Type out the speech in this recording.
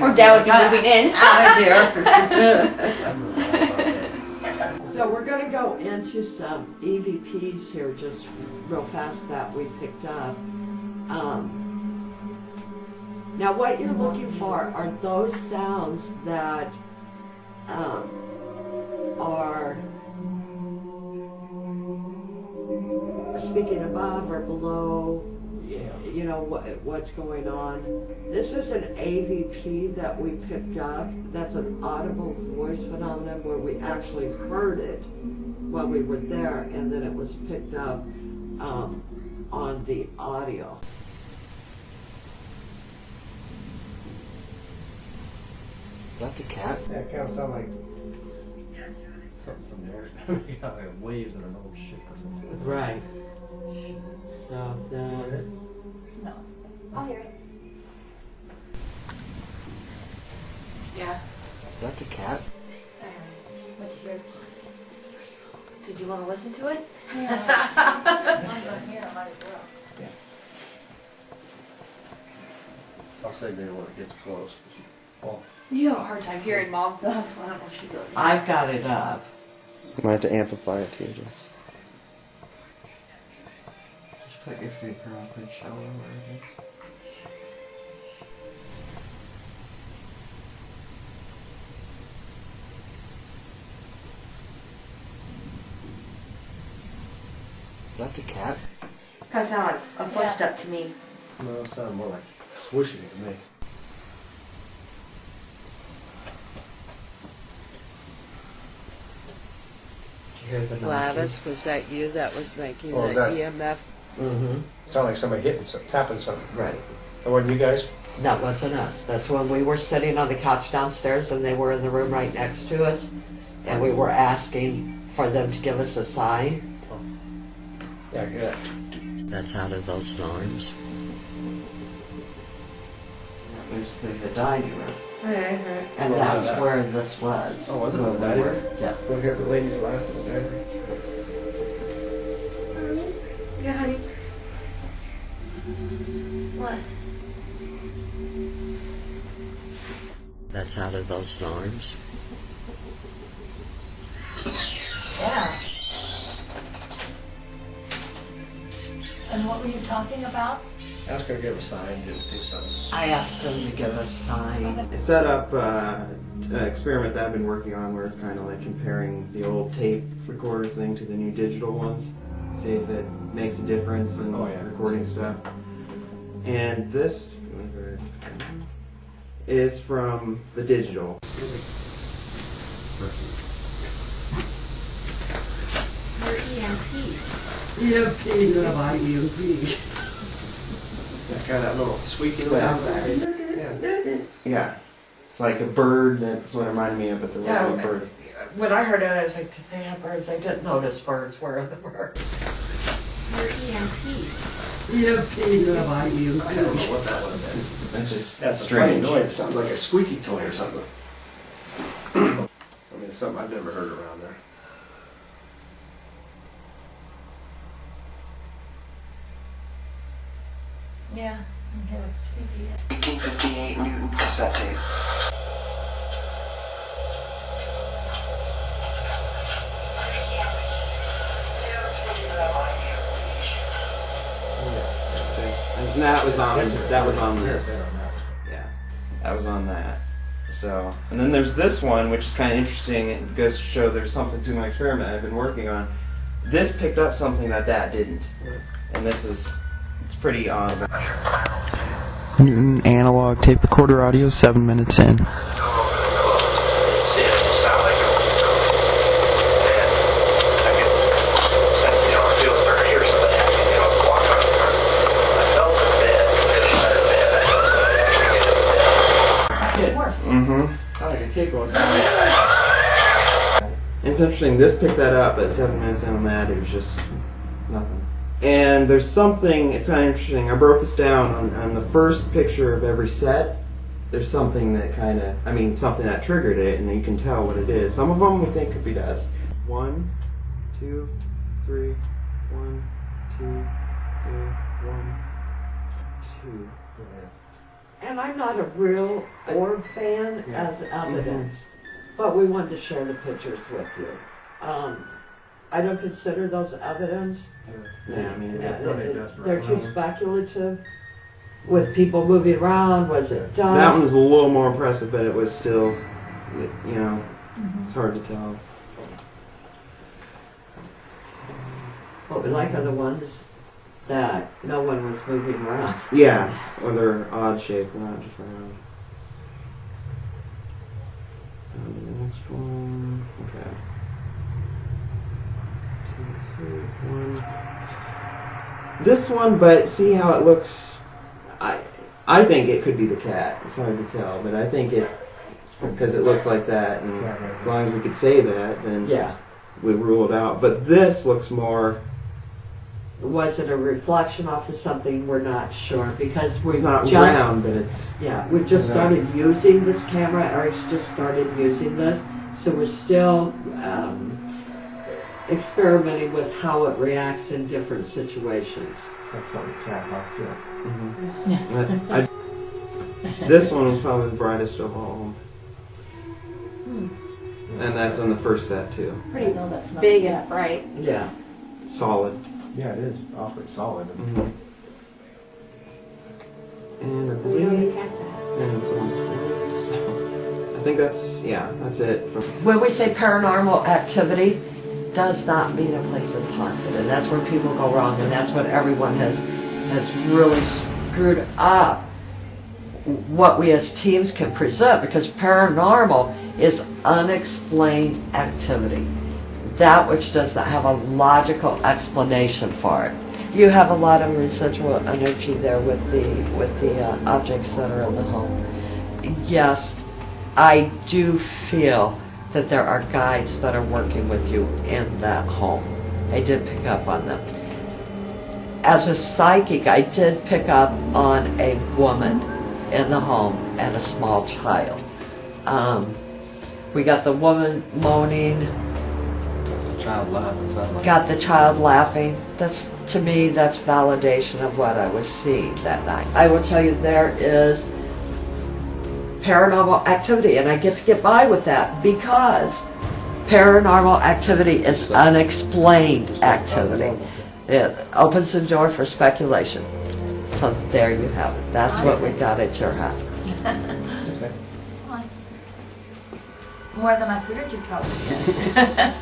Or Dad would be moving in. Out of here. So we're going to go into some EVPs here just real fast that we picked up. Now what you're looking for are those sounds that are speaking above or below, you know, what's going on. This is an AVP that we picked up. That's an audible voice phenomenon where we actually heard it while we were there, and then it was picked up on the audio. Is that the cat? Yeah, it kind of sounds like something from there. You know, like waves in an old ship or something. Right. So then... No, I'll hear it. Yeah. Is that the cat? What'd you hear? Did you want to listen to it? Yeah. I'm not here, I might as well. Yeah. I'll say maybe when it gets close. Oh. You have a hard time hearing Mom's stuff. I don't know if she goes. I've got it up. You might have to amplify it too, Jess. Just put your finger on the show where it is. Is that the cat? Kind of sound like a footstep to me. No, it sounded more like swishing to me. Gladys, was that you that was making Oh, the that- EMF? Mm-hmm. Sounded like somebody hitting something, tapping something. Right. That wasn't you guys? That wasn't us. That's when we were sitting on the couch downstairs and they were in the room right next to us. And we were asking for them to give us a sign. Oh. Yeah, yeah. That's out of those norms. That was through the dining room. And Oh, that's that. where this was. Oh, was it Where in the we dining were. room? Yeah. Go hear the ladies laugh in the dining room. Yeah, honey. What? That's out of those norms. Yeah. And what were you talking about? Ask her to give a sign, do something. I asked them to give us a sign. I set up an experiment that I've been working on where it's kind of like comparing the old tape recorders thing to the new digital ones. See if it makes a difference in recording stuff. And this is from the digital. Your EMP. EMP, not EMP. That kind of that little squeaky sound. Yeah. Yeah. It's like a bird. That's what it reminded me of, but there wasn't a bird. When I heard it, I was like, did they have birds? I didn't notice birds where they were. Your EMP. EMP, not I don't know EMP. what that would have been. That's just That's a funny strange. noise. It sounds like a squeaky toy or something. I mean, it's something I've never heard around there. Yeah. I hear it squeaky. 1858 Newton cassette tape. And that was on this. Yeah, that was on that. So, and then there's this one, which is kind of interesting. It goes to show there's something to my experiment I've been working on. This picked up something that didn't, and this is, it's pretty odd. Newton analog tape recorder audio, 7 minutes in. I like a kid going. It's interesting, this picked that up, but 7 minutes in on that, it was just nothing. And there's something, it's kind of interesting, I broke this down on the first picture of every set. There's something that kind of, something that triggered it, and you can tell what it is. Some of them we think could be dust. 1, 2, 3, 1, 2, 3, 1, 2. And I'm not a real orb fan as evidence, but we wanted to share the pictures with you. I don't consider those evidence. Yeah, I mean, They're too speculative. With people moving around, was it dust? that one was a little more impressive, but it was still, you know, it's hard to tell. What we like are the ones that no one was moving around. Yeah, or they're odd shaped, they're not just round. And the next one, okay. 2, 3, 1. This one, but see how it looks. I think it could be the cat. It's hard to tell, but I think it, because it looks like that, and as long as we could say that, then Yeah. we rule it out. But this looks more. Was it a reflection off of something? We're not sure because we It's not just round, but it's. yeah we just started using this camera. Eric's just started using this, so we're still experimenting with how it reacts in different situations. That's what the cat house, yeah. This one was probably the brightest of all, and that's on the first set too. Pretty No, that's not big the and cat. bright. Yeah. Solid. Yeah, it is awfully solid. And I We know where believe, the cat's at. and it's on screen. I think that's it. When we say paranormal activity, does not mean a place is haunted, and that's where people go wrong, and that's what everyone has really screwed up. What we as teams can present, because paranormal is unexplained activity, that which does not have a logical explanation for it. You have a lot of residual energy there with the objects that are in the home. Yes, I do feel that there are guides that are working with you in that home. I did pick up on them. As a psychic, I did pick up on a woman in the home and a small child. We got the woman moaning, The child laughing, something like got the child laughing. That's, to me, that's validation of what I was seeing that night. I will tell you there is paranormal activity, and I get to get by with that because paranormal activity is unexplained activity. It opens the door for speculation. So there you have it. That's what we got at your house. Nice. More than I figured you'd probably get.